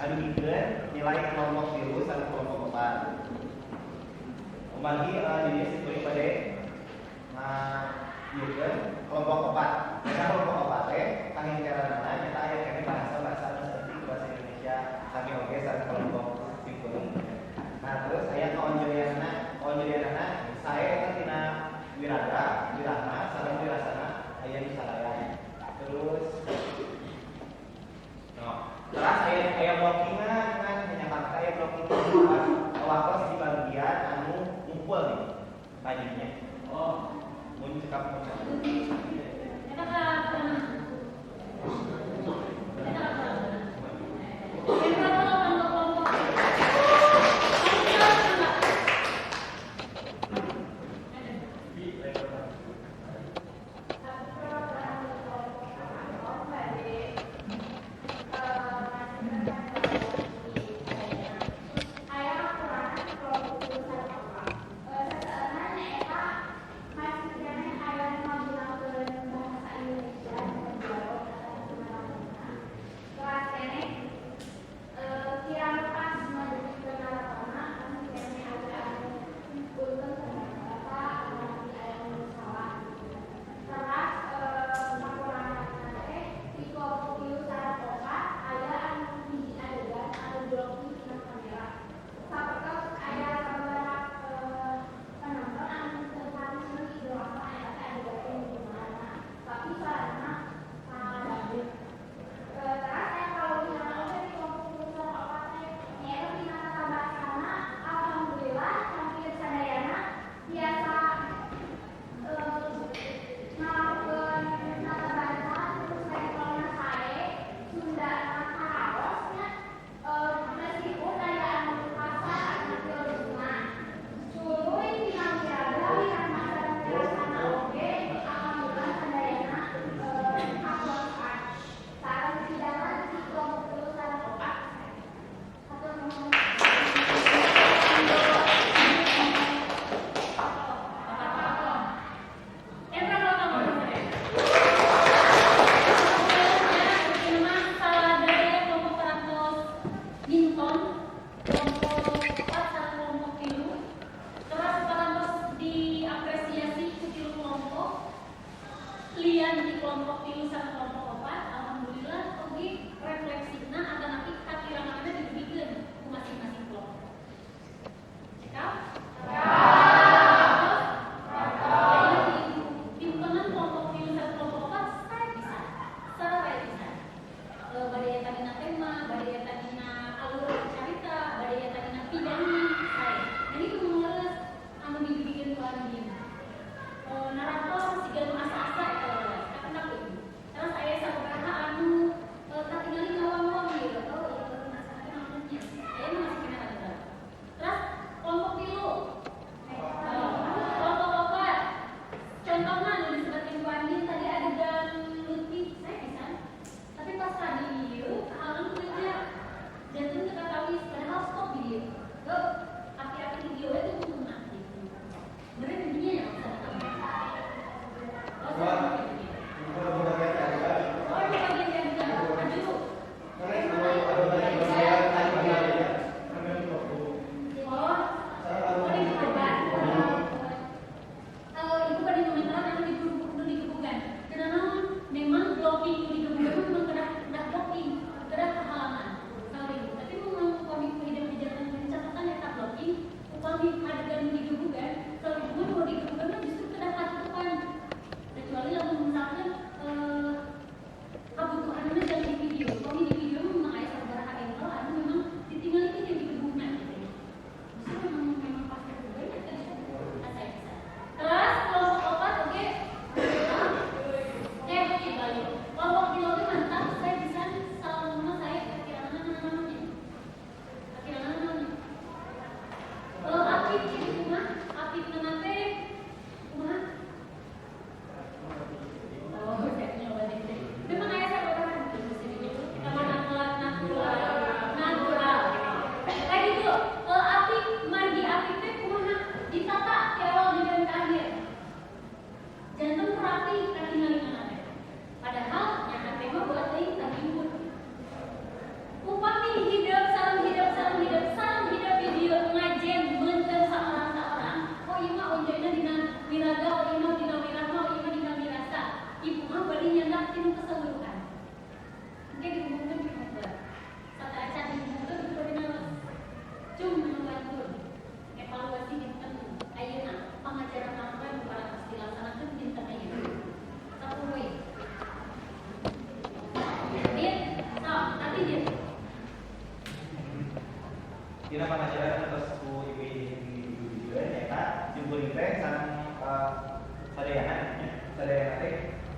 anu gikeun nilai kelompok 3 sama kelompok 4. Kembali jadi sering pada gikeun kelompok 4. Karena kelompok 4 teh kangge carana nyata aya kene bahasa seperti bahasa Indonesia kami oge sareng kelompok simkuring. Nah, terus aya onjoyanana saya eta tina wirahna sareng wirasana aya di Salayan. Terus terus aya blockingan kan menyangka aya blocking wakos di bagian anu ngumpul nih tadinya. Oh, mun cekap Timpengan kelompok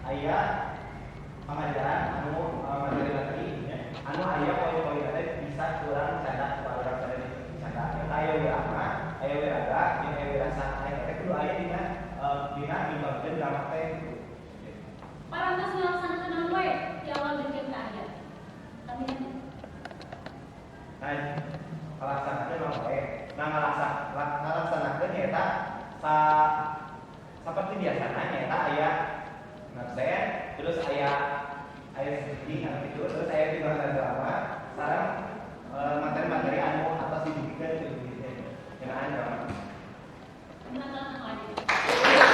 aya pengajaran materi-materi anu aya poin-poin teh bisa kurang canda kurang canda canda aya wirama aya wiraga jeung aya wirasa aya teh kudu aya dina dibagian drama teh Parantos melaksanakan we di awal bikin ke akhir. Kami pelaksanakeun mah bae. Nah ngalaksanakeun eta seperti biasana eta aya nafsen terus aya sedih gitu terus aya timbangan drama sareng materi-materi anu atas dibukikeun gitu ngeunaan drama. Saya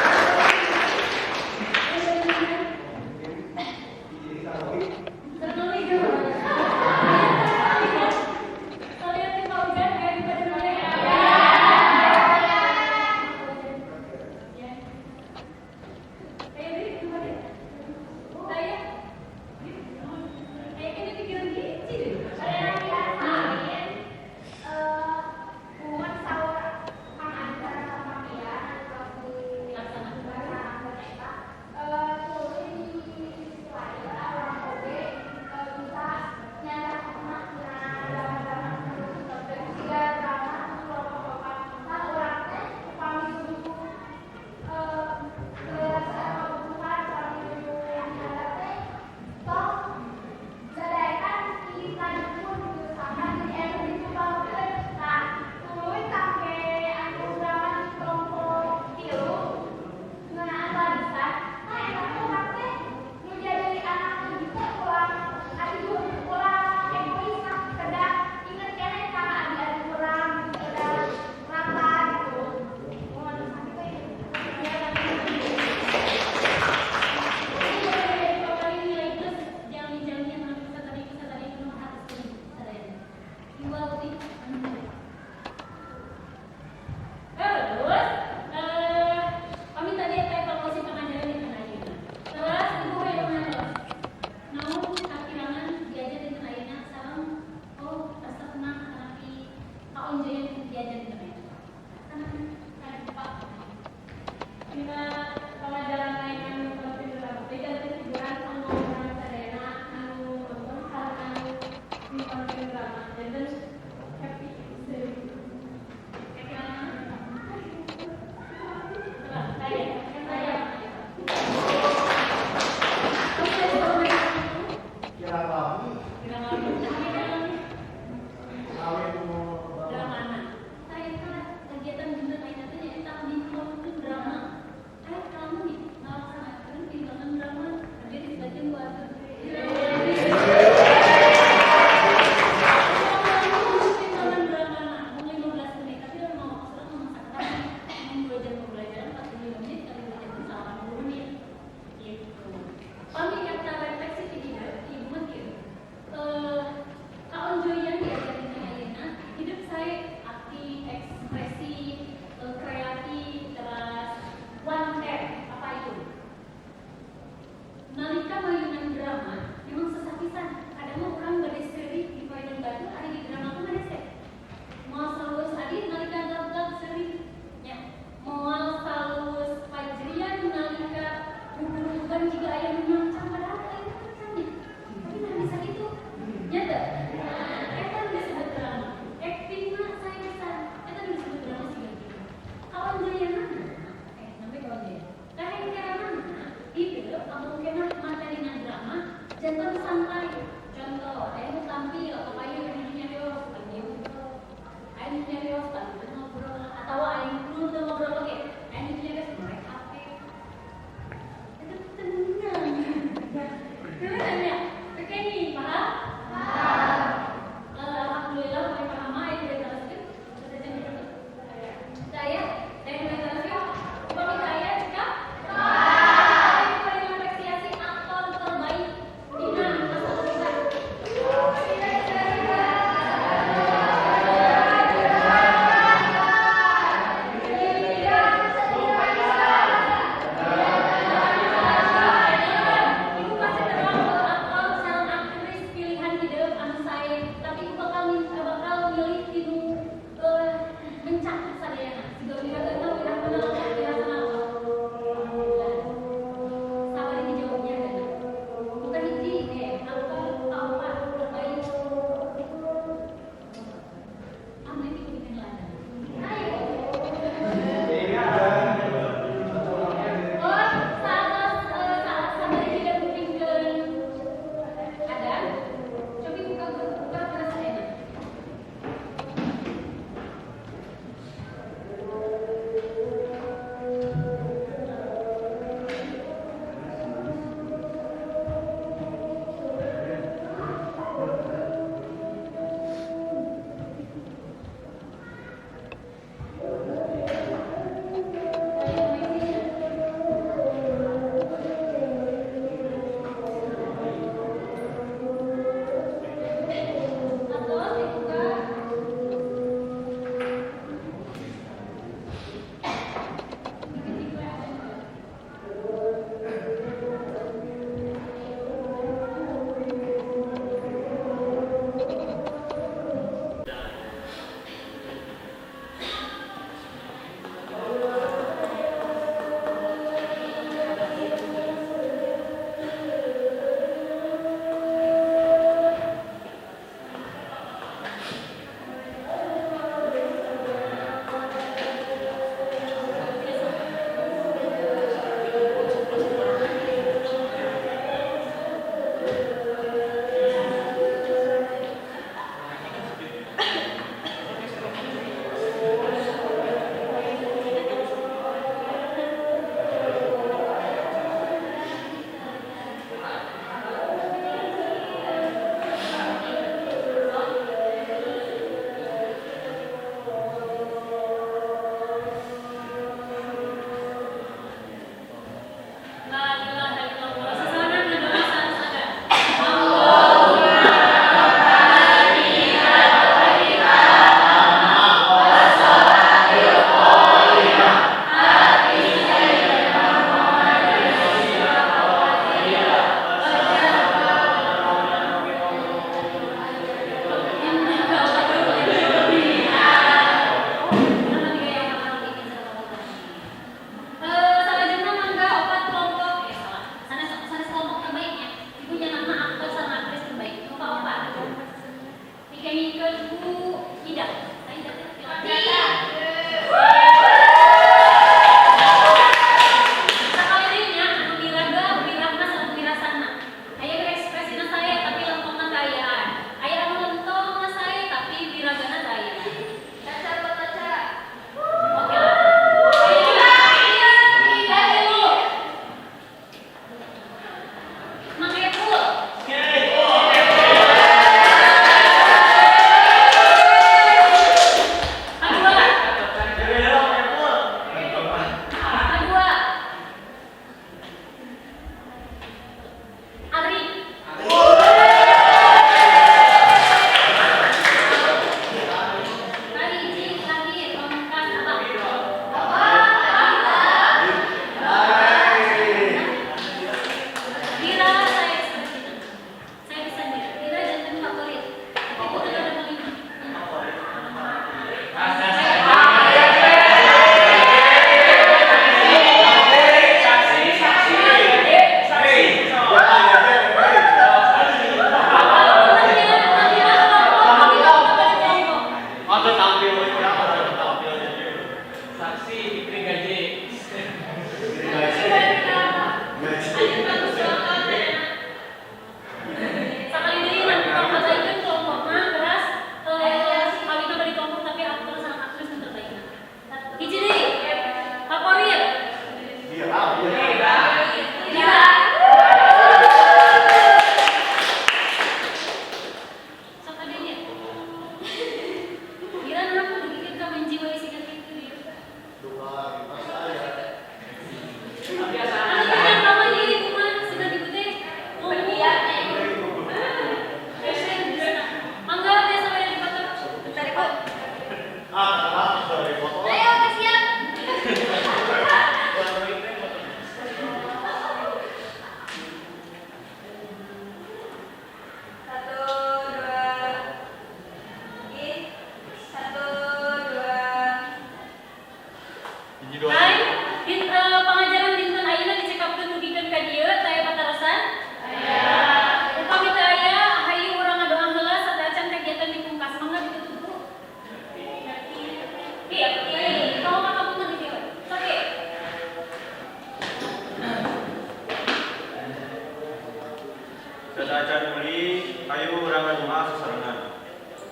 Saca uli kayu urang ngadoa sasarengan.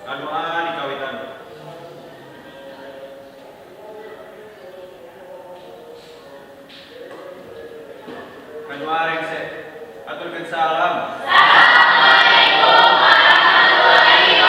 Ngadoa dikawitan. Ngadoa rengse. Aturkeun salam